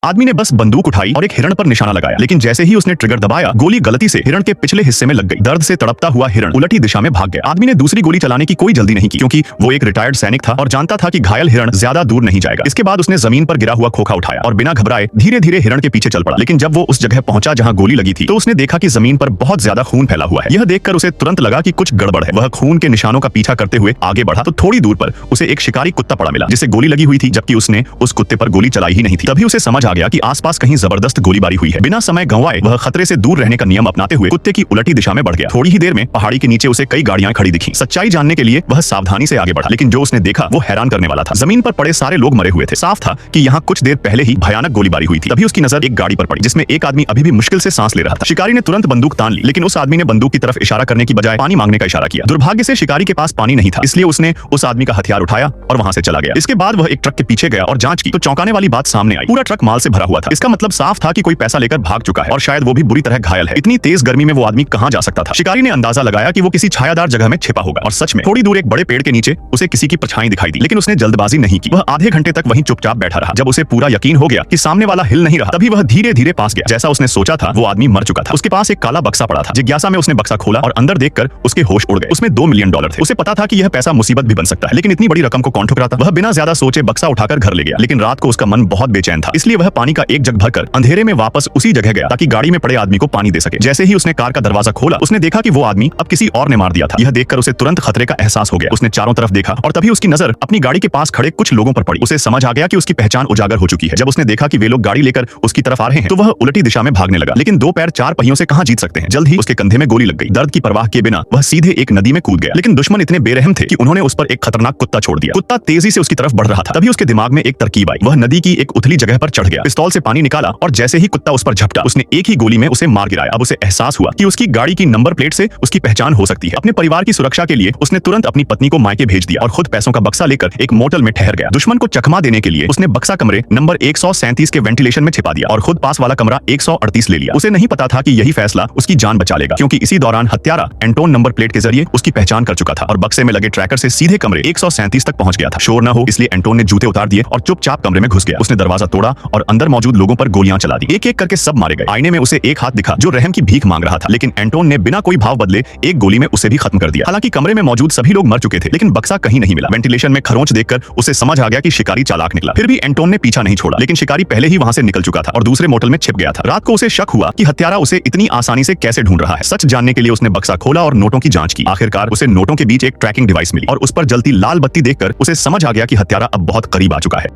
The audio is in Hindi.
आदमी ने बस बंदूक उठाई और एक हिरण पर निशाना लगाया, लेकिन जैसे ही उसने ट्रिगर दबाया, गोली गलती से हिरण के पिछले हिस्से में लग गई। दर्द से तड़पता हुआ हिरण उलटी दिशा में भाग गया। आदमी ने दूसरी गोली चलाने की कोई जल्दी नहीं की, क्योंकि वो एक रिटायर्ड सैनिक था और जानता था कि घायल हिरण ज्यादा दूर नहीं जाएगा। इसके बाद उसने जमीन पर गिरा हुआ खोखा उठाया और बिना घबराए धीरे धीरे हिरण के पीछे चल पड़ा। लेकिन जब वो उस जगह पहुंचा जहां गोली लगी थी, तो उसने देखा कि जमीन पर बहुत ज्यादा खून फैला हुआ है। यह देखकर उसे तुरंत लगा कि कुछ गड़बड़ है। वह खून के निशानों का पीछा करते हुए आगे बढ़ा तो थोड़ी दूर पर उसे एक शिकारी कुत्ता पड़ा मिला, जिसे गोली लगी हुई थी, जबकि उसने उस कुत्ते पर गोली चलाई ही नहीं थी। तभी उसे समझ आ गया कि आसपास कहीं जबरदस्त गोलीबारी हुई है। बिना समय गंवाए वह खतरे से दूर रहने का नियम अपनाते हुए कुत्ते की उलटी दिशा में बढ़ गया। थोड़ी ही देर में पहाड़ी के नीचे उसे कई गाड़ियां खड़ी दिखी। सच्चाई जानने के लिए वह सावधानी से आगे बढ़ा, लेकिन जो उसने देखा वो हैरान करने वाला था। जमीन पर पड़े सारे लोग मरे हुए थे। साफ था कि यहाँ कुछ देर पहले ही भयानक गोलीबारी हुई थी। तभी उसकी नजर एक गाड़ी पर पड़ी, जिसमें एक आदमी अभी भी मुश्किल से सांस ले रहा था। शिकारी ने तुरंत बंदूक तान ली, लेकिन उस आदमी ने बंदूक की तरफ इशारा करने की बजाय पानी मांगने का इशारा किया। दुर्भाग्य से शिकारी के पास पानी नहीं था, इसलिए उसने उस आदमी का हथियार उठाया और वहां से चला गया। इसके बाद वह एक ट्रक के पीछे गया और जांच की, तो चौंकाने वाली बात सामने आई। पूरा ट्रक माल से भरा हुआ था। इसका मतलब साफ था कि कोई पैसा लेकर भाग चुका है और शायद वो भी बुरी तरह घायल है। इतनी तेज गर्मी में वो आदमी कहां जा सकता था? शिकारी ने अंदाजा लगाया कि वो किसी छायादार जगह में छिपा होगा, और सच में थोड़ी दूर एक बड़े पेड़ के नीचे उसे किसी की परछाई दिखाई दी। लेकिन उसने जल्दबाजी नहीं की। वह आधे घंटे तक वहीं चुपचाप बैठा रहा। जब उसे पूरा यकीन हो गया कि सामने वाला हिल नहीं रहा, तभी वह धीरे धीरे पास गया। जैसा उसने सोचा था, वो आदमी मर चुका था। उसके पास एक काला बक्सा पड़ा था। जिज्ञासा में उसने बक्सा खोला और अंदर देखकर उसके होश उड़ गए। उसमें $2 मिलियन थे। उसे पता था कि यह पैसा मुसीबत भी बन सकता है, लेकिन इतनी बड़ी रकम को कौन ठुकराता? वह बिना ज्यादा सोचे बक्सा उठाकर घर ले गया। लेकिन रात को उसका मन बहुत बेचैन था, इसलिए वह पानी का एक जग भरकर अंधेरे में वापस उसी जगह गया ताकि गाड़ी में पड़े आदमी को पानी दे सके। जैसे ही उसने कार का दरवाजा खोला, उसने देखा कि वो आदमी अब किसी और ने मार दिया था। यह देखकर उसे तुरंत खतरे का एहसास हो गया। उसने चारों तरफ देखा और तभी उसकी नजर अपनी गाड़ी के पास खड़े कुछ लोगों पर पड़ी। उसे समझ आ गया कि उसकी पहचान उजागर हो चुकी है। जब उसने देखा कि वे लोग गाड़ी लेकर उसकी तरफ आ रहे हैं, तो वह उलटी दिशा में भागने लगा। लेकिन दो पैर चार पहियों से कहां जीत सकते हैं? जल्द ही उसके कंधे में गोली लग गई। दर्द की परवाह किए बिना वह सीधे एक नदी में कूद गया। लेकिन दुश्मन इतने बेरहम थे कि उन्होंने उस पर एक खतरनाक कुत्ता छोड़ दिया। कुत्ता तेजी से उसकी तरफ बढ़ रहा था। तभी उसके दिमाग में एक तरकीब आई। वह नदी की एक उथली जगह पर चढ़ गया, पिस्तौल से पानी निकाला और जैसे ही कुत्ता उस पर झपटा, उसने एक ही गोली में उसे मार गिराया। अब उसे एहसास हुआ कि उसकी गाड़ी की नंबर प्लेट से उसकी पहचान हो सकती है। अपने परिवार की सुरक्षा के लिए उसने तुरंत अपनी पत्नी को मायके भेज दिया और खुद पैसों का बक्सा लेकर एक मोटल में ठहर गया। दुश्मन को चकमा देने के लिए उसने बक्सा कमरे नंबर 137 के वेंटिलेशन में छिपा दिया और खुद पास वाला कमरा 138 ले लिया। उसे नहीं पता था कि यही फैसला उसकी जान बचा लेगा, क्योंकि इसी दौरान हत्यारा एंटोन नंबर प्लेट के जरिए उसकी पहचान कर चुका था और बक्से में लगे ट्रैकर से सीधे कमरे 137 तक पहुंच गया था। शोर न हो इसलिए एंटोन ने जूते उतार दिए और चुपचाप कमरे में घुस गया। उसने दरवाजा तोड़ा और अंदर मौजूद लोगों पर गोलियां चला दी। एक एक करके सब मारे गए। आईने में उसे एक हाथ दिखा जो रहम की भीख मांग रहा था, लेकिन एंटोन ने बिना कोई भाव बदले एक गोली में उसे भी खत्म कर दिया। हालांकि कमरे में मौजूद सभी लोग मर चुके थे, लेकिन बक्सा कहीं नहीं मिला। वेंटिलेशन में खरोंच देखकर उसे समझ आ गया कि शिकारी चालाक निकला। फिर भी एंटोन ने पीछा नहीं छोड़ा, लेकिन शिकारी पहले ही वहां से निकल चुका था और दूसरे मोटल में छिप गया था। रात को उसे शक हुआ कि हत्यारा उसे इतनी आसानी से कैसे ढूंढ रहा है। सच जानने के लिए उसने बक्सा खोला और नोटों की जांच की। आखिरकार उसे नोटों के बीच एक ट्रैकिंग डिवाइस मिली और उस पर जलती लाल बत्ती देखकर उसे समझ आ गया कि हत्यारा अब बहुत करीब आ चुका है।